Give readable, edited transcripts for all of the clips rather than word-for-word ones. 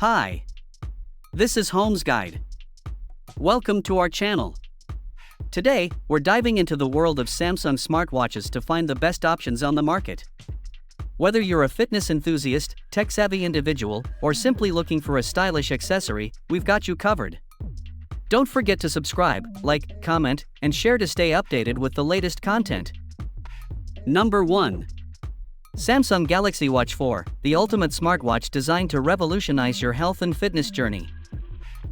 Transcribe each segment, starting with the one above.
Hi, this is Holmes Guide. Welcome to our channel. Today, we're diving into the world of Samsung smartwatches to find the best options on the market. Whether you're a fitness enthusiast, tech-savvy individual, or simply looking for a stylish accessory, we've got you covered. Don't forget to subscribe, like, comment, and share to stay updated with the latest content. Number 1. Samsung Galaxy Watch 4, the ultimate smartwatch designed to revolutionize your health and fitness journey.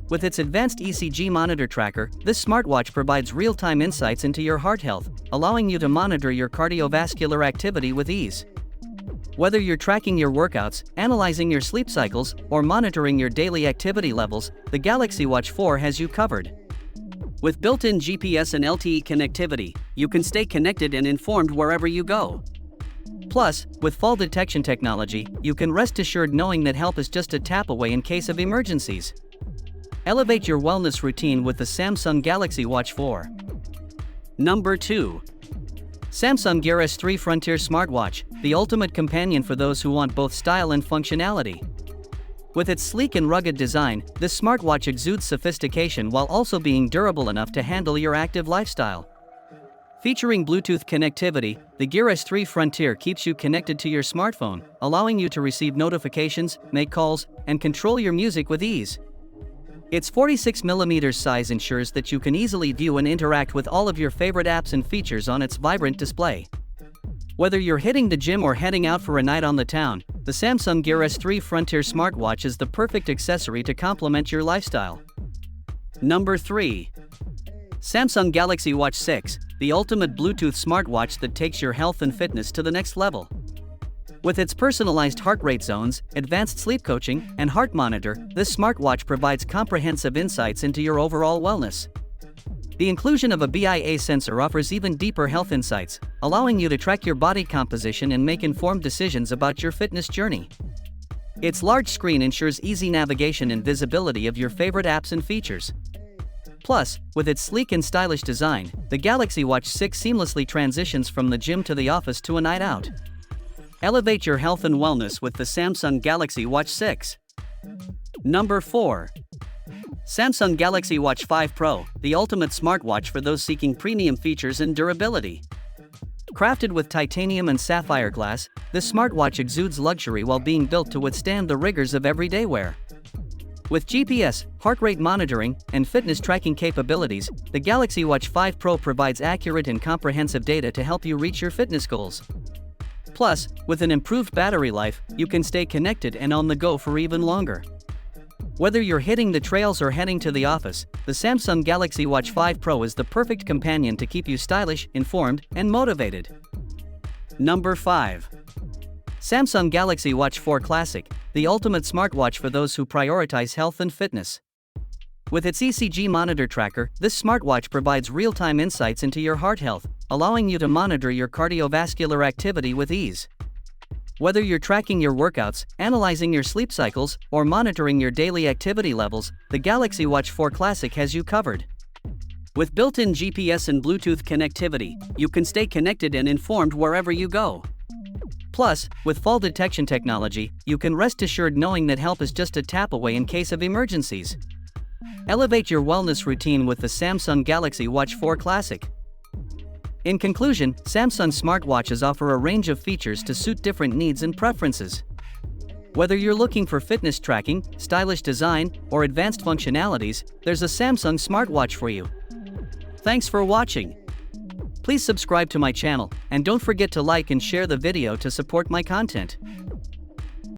With its advanced ECG monitor tracker, this smartwatch provides real-time insights into your heart health, allowing you to monitor your cardiovascular activity with ease. Whether you're tracking your workouts, analyzing your sleep cycles, or monitoring your daily activity levels, the Galaxy Watch 4 has you covered. With built-in GPS and LTE connectivity, you can stay connected and informed wherever you go. Plus, with fall detection technology, you can rest assured knowing that help is just a tap away in case of emergencies. Elevate your wellness routine with the Samsung Galaxy Watch 4. Number 2. Samsung Gear S3 Frontier Smartwatch, the ultimate companion for those who want both style and functionality. With its sleek and rugged design, this smartwatch exudes sophistication while also being durable enough to handle your active lifestyle. Featuring Bluetooth connectivity, the Gear S3 Frontier keeps you connected to your smartphone, allowing you to receive notifications, make calls, and control your music with ease. Its 46mm size ensures that you can easily view and interact with all of your favorite apps and features on its vibrant display. Whether you're hitting the gym or heading out for a night on the town, the Samsung Gear S3 Frontier smartwatch is the perfect accessory to complement your lifestyle. Number 3. Samsung Galaxy Watch 6, the ultimate Bluetooth smartwatch that takes your health and fitness to the next level. With its personalized heart rate zones, advanced sleep coaching, and heart monitor, this smartwatch provides comprehensive insights into your overall wellness. The inclusion of a BIA sensor offers even deeper health insights, allowing you to track your body composition and make informed decisions about your fitness journey. Its large screen ensures easy navigation and visibility of your favorite apps and features. Plus, with its sleek and stylish design, the Galaxy Watch 6 seamlessly transitions from the gym to the office to a night out. Elevate your health and wellness with the Samsung Galaxy Watch 6. Number 4. Samsung Galaxy Watch 5 Pro, the ultimate smartwatch for those seeking premium features and durability. Crafted with titanium and sapphire glass, this smartwatch exudes luxury while being built to withstand the rigors of everyday wear. With GPS, heart rate monitoring, and fitness tracking capabilities, the Galaxy Watch 5 Pro provides accurate and comprehensive data to help you reach your fitness goals. Plus, with an improved battery life, you can stay connected and on the go for even longer. Whether you're hitting the trails or heading to the office, the Samsung Galaxy Watch 5 Pro is the perfect companion to keep you stylish, informed, and motivated. Number 5. Samsung Galaxy Watch 4 Classic, the ultimate smartwatch for those who prioritize health and fitness. With its ECG monitor tracker, this smartwatch provides real-time insights into your heart health, allowing you to monitor your cardiovascular activity with ease. Whether you're tracking your workouts, analyzing your sleep cycles, or monitoring your daily activity levels, the Galaxy Watch 4 Classic has you covered. With built-in GPS and Bluetooth connectivity, you can stay connected and informed wherever you go. Plus, with fall detection technology, you can rest assured knowing that help is just a tap away in case of emergencies. Elevate your wellness routine with the Samsung Galaxy Watch 4 Classic. In conclusion, Samsung smartwatches offer a range of features to suit different needs and preferences. Whether you're looking for fitness tracking, stylish design, or advanced functionalities, there's a Samsung smartwatch for you. Thanks for watching. Please subscribe to my channel, and don't forget to like and share the video to support my content.